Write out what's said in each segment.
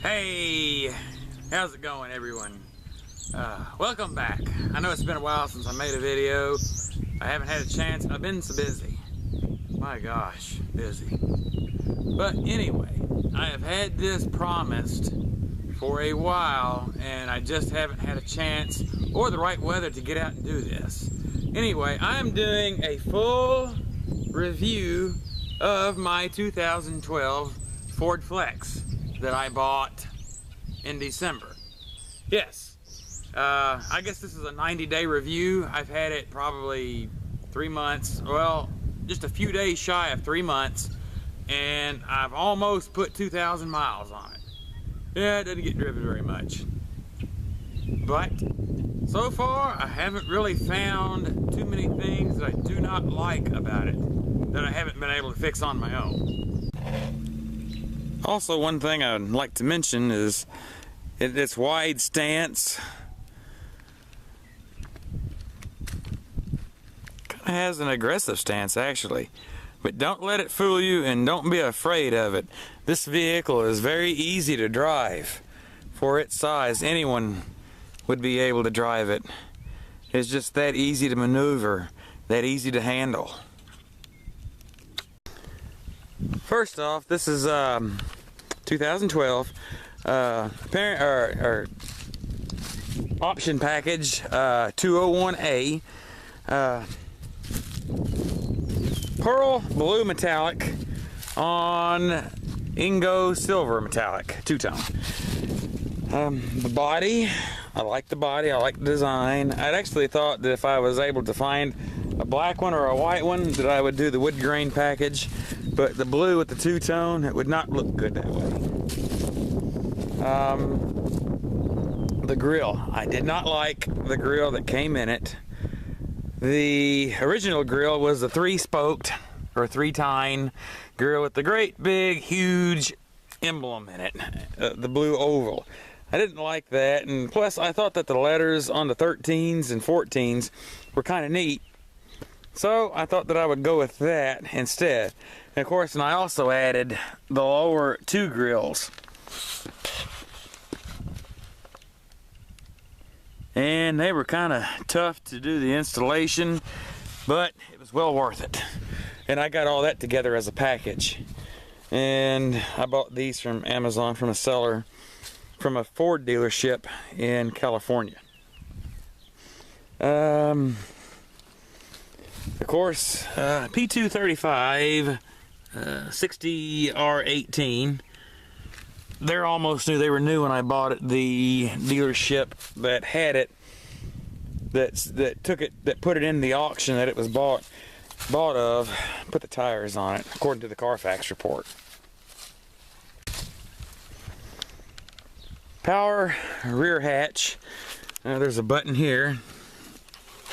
Hey, how's it going, everyone? Welcome back. I know it's been a while since I made a video. I haven't had a chance. I've been so busy. My gosh, busy. But anyway, I have had this promised for a while, and I just haven't had a chance or the right weather to get out and do this. Anyway, I am doing a full review of my 2012 Ford Flex that I bought in December. Yes, I guess this is a 90-day review. I've had it probably 3 months, well, just a few days shy of 3 months, and I've almost put 2,000 miles on it. Yeah, it doesn't get driven very much. But so far, I haven't really found too many things that I do not like about it that I haven't been able to fix on my own. Also, one thing I'd like to mention is its wide stance. Kind of has an aggressive stance, actually. But don't let it fool you, and don't be afraid of it. This vehicle is very easy to drive. For its size, anyone would be able to drive it. It's just that easy to maneuver, that easy to handle. First off, this is 2012 option package 201A, pearl blue metallic on Ingo silver metallic two-tone. The body, I like the body, I like the design. I'd actually thought that if I was able to find a black one or a white one that I would do the wood grain package, but the blue with the two-tone, it would not look good that way. The grill, I did not like the grill that came in it. The original grill was the 3-spoked or 3-tine grill with the great big huge emblem in it, the blue oval. I didn't like that, and plus I thought that the letters on the 13s and 14s were kind of neat, so I thought that I would go with that instead. And of course, and I also added the lower 2 grills, and they were kind of tough to do the installation, but it was well worth it. And I got all that together as a package, and I bought these from Amazon from a seller from a Ford dealership in California. Of course, P235 60R18. They're almost new. They were new when I bought it. The dealership that had it, that put it in the auction that it was bought of, put the tires on it, according to the Carfax report. Power rear hatch. There's a button here.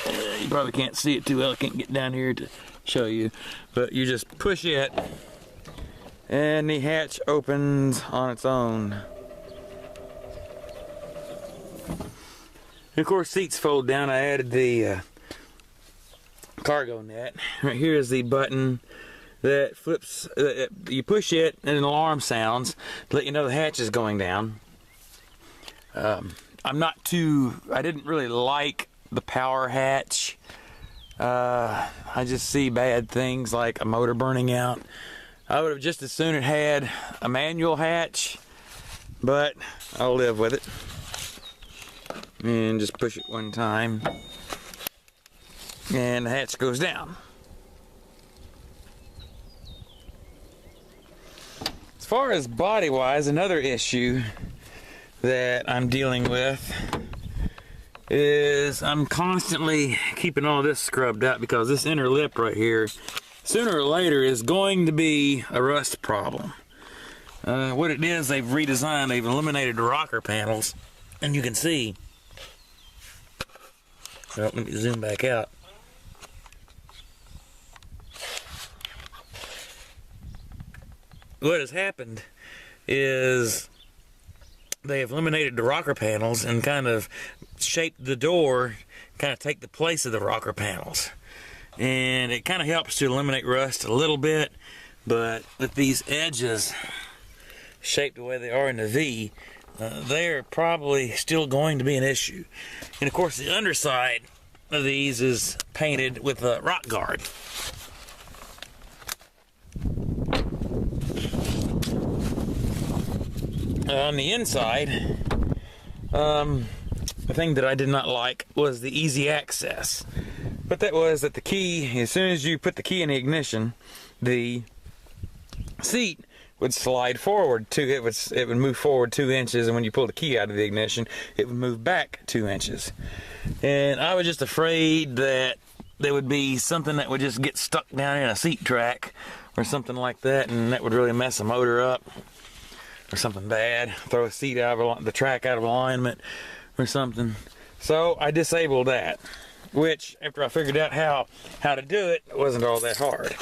You probably can't see it too well. I can't get down here to show you, but you just push it and the hatch opens on its own. And of course, seats fold down. I added the cargo net. Right here is the button that flips. You push it and an alarm sounds to let you know the hatch is going down. I didn't really like the power hatch. I just see bad things like a motor burning out. I would have just as soon it had a manual hatch, but I'll live with it. And just push it one time, and the hatch goes down. As far as body-wise, another issue that I'm dealing with is I'm constantly keeping all this scrubbed out because this inner lip right here, sooner or later, is going to be a rust problem. What it is, they've redesigned, they've eliminated the rocker panels, and you can see. Well, let me zoom back out. What has happened is they have eliminated the rocker panels and kind of shaped the door, kind of take the place of the rocker panels. And it kind of helps to eliminate rust a little bit, but with these edges, shaped the way they are in the V, they're probably still going to be an issue. And of course, the underside of these is painted with a rock guard. On the inside, the thing that I did not like was the easy access. But that was that the key, as soon as you put the key in the ignition, the seat would slide forward it would move forward 2 inches, and when you pull the key out of the ignition, it would move back 2 inches. And I was just afraid that there would be something that would just get stuck down in a seat track or something like that, and that would really mess the motor up or something bad, throw a seat out of the track out of alignment or something. So I disabled that, which after I figured out how to do it, it wasn't all that hard.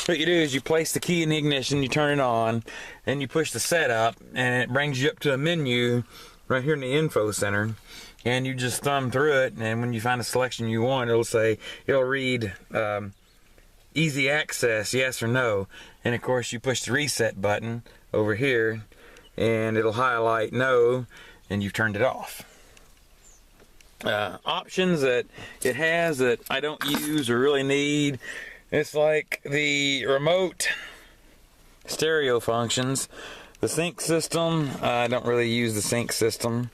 What you do is you place the key in the ignition, you turn it on, and you push the setup, and it brings you up to a menu right here in the info center, and you just thumb through it, and when you find a selection you want, it'll read easy access, yes or no, and of course you push the reset button over here, and it'll highlight no, and you've turned it off. Options that it has that I don't use or really need, it's like the remote stereo functions, the sync system. I don't really use the sync system.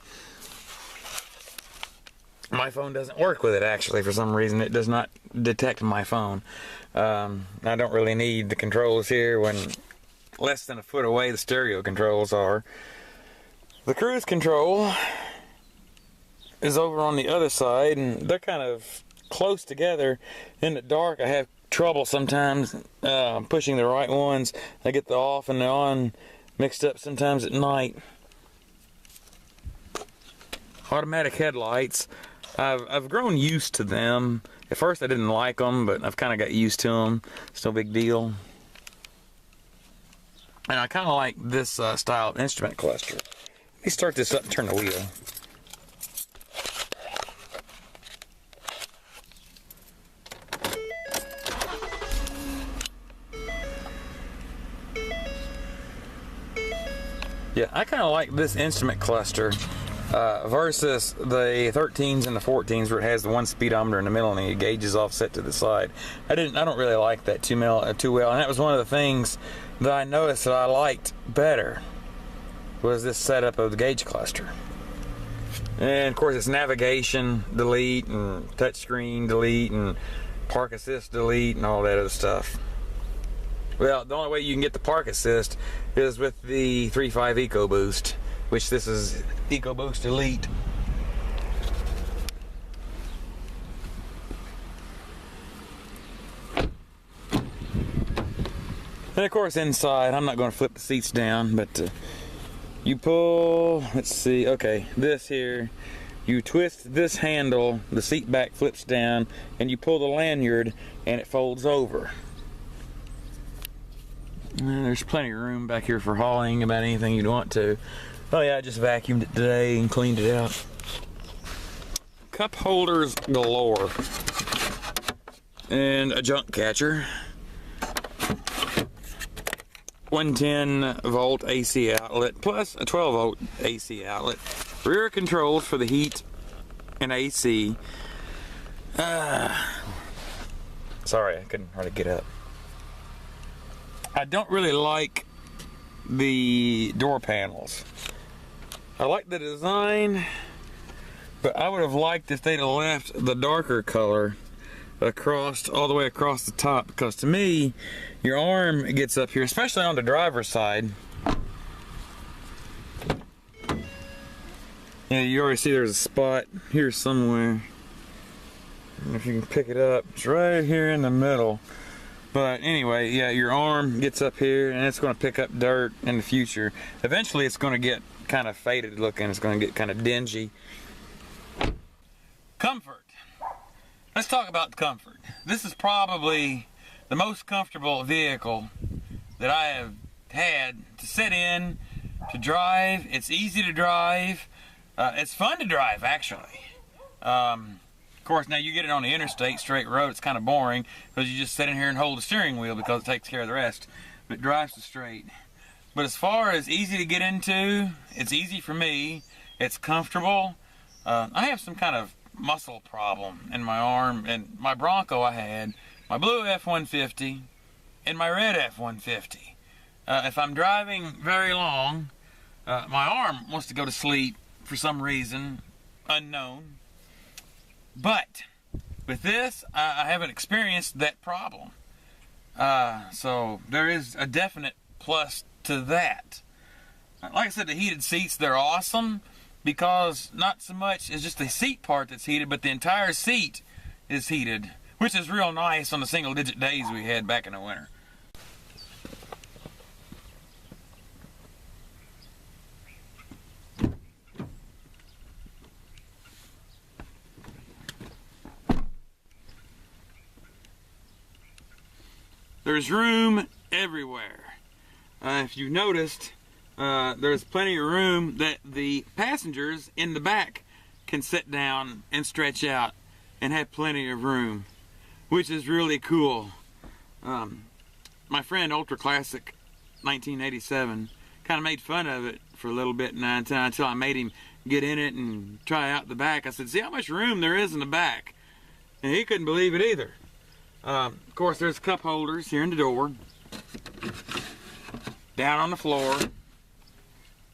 My phone doesn't work with it, actually. For some reason it does not detect my phone. I don't really need the controls here when less than a foot away the stereo controls are. The cruise control is over on the other side, and they're kind of close together. In the dark I have trouble sometimes pushing the right ones. I get the off and the on mixed up sometimes at night. Automatic headlights, I've grown used to them. At first I didn't like them, but I've kind of got used to them. It's no big deal. And I kind of like this style of instrument cluster. Let me start this up and turn the wheel. Yeah, I kind of like this instrument cluster versus the 13s and the 14s where it has the one speedometer in the middle and the gauges offset to the side. I don't really like that too well, and that was one of the things that I noticed that I liked better was this setup of the gauge cluster. And of course it's navigation, delete, and touchscreen delete, and park assist delete, and all that other stuff. Well, the only way you can get the park assist is with the 3.5 EcoBoost, which this is EcoBoost Elite. And of course inside, I'm not going to flip the seats down, but you pull, let's see, okay, this here, you twist this handle, the seat back flips down, and you pull the lanyard and it folds over. There's plenty of room back here for hauling about anything you'd want to. Oh yeah, I just vacuumed it today and cleaned it out. Cup holders galore. And a junk catcher. 110 volt AC outlet plus a 12 volt AC outlet. Rear controls for the heat and AC. Sorry, I couldn't hardly get up. I don't really like the door panels. I like the design, but I would have liked if they'd have left the darker color all the way across the top, because to me, your arm gets up here, especially on the driver's side. Yeah, you already see there's a spot here somewhere. I don't know if you can pick it up. It's right here in the middle. But anyway, yeah, your arm gets up here and it's going to pick up dirt in the future. Eventually it's going to get kind of faded looking. It's going to get kind of dingy. Comfort. Let's talk about comfort. This is probably the most comfortable vehicle that I have had to sit in, to drive. It's easy to drive. It's fun to drive, actually. Of course, now you get it on the interstate, straight road, it's kind of boring because you just sit in here and hold the steering wheel because it takes care of the rest. But it drives the straight. But as far as easy to get into, it's easy for me. It's comfortable. I have some kind of muscle problem in my arm, and my Bronco I had, my blue F-150, and my red F-150. If I'm driving very long, my arm wants to go to sleep for some reason unknown. But with this, I haven't experienced that problem. So there is a definite plus to that. Like I said, the heated seats, they're awesome because not so much as just the seat part that's heated, but the entire seat is heated, which is real nice on the single-digit days we had back in the winter. There's room everywhere. If you've noticed, there's plenty of room that the passengers in the back can sit down and stretch out and have plenty of room, which is really cool. My friend Ultra Classic 1987 kind of made fun of it for a little bit until I made him get in it and try out the back. I said, see how much room there is in the back? And he couldn't believe it either. Of course, there's cup holders here in the door. Down on the floor.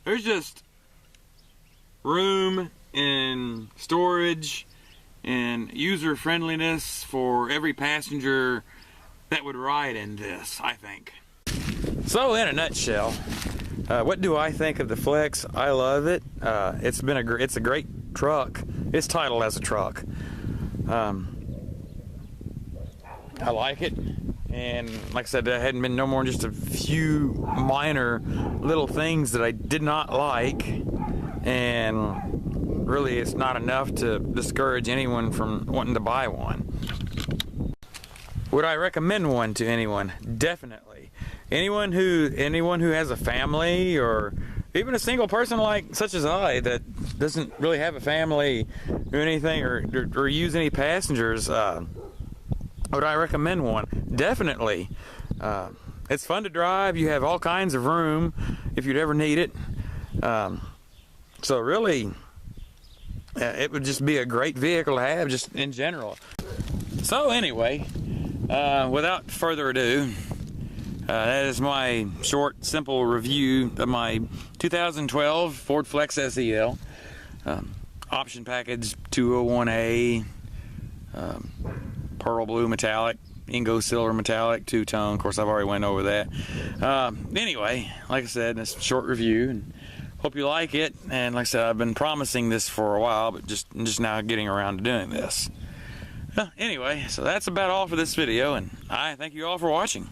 There's just room and storage and user friendliness for every passenger that would ride in this, I think. So in a nutshell, what do I think of the Flex? I love it. It's a great truck. It's titled as a truck. I like it, and like I said, there hadn't been no more than just a few minor little things that I did not like, and really it's not enough to discourage anyone from wanting to buy one. Would I recommend one to anyone? Definitely. Anyone who has a family, or even a single person such as I that doesn't really have a family or anything, or use any passengers. Would I recommend one? Definitely. It's fun to drive. You have all kinds of room if you'd ever need it. So really, it would just be a great vehicle to have just in general. So anyway, without further ado, that is my short, simple review of my 2012 Ford Flex SEL. Option package 201A. Pearl blue metallic, Ingo silver metallic, two-tone. Of course, I've already went over that. Anyway, like I said, it's a short review, and hope you like it. And like I said, I've been promising this for a while, but just now getting around to doing this. Anyway, so that's about all for this video, and I thank you all for watching.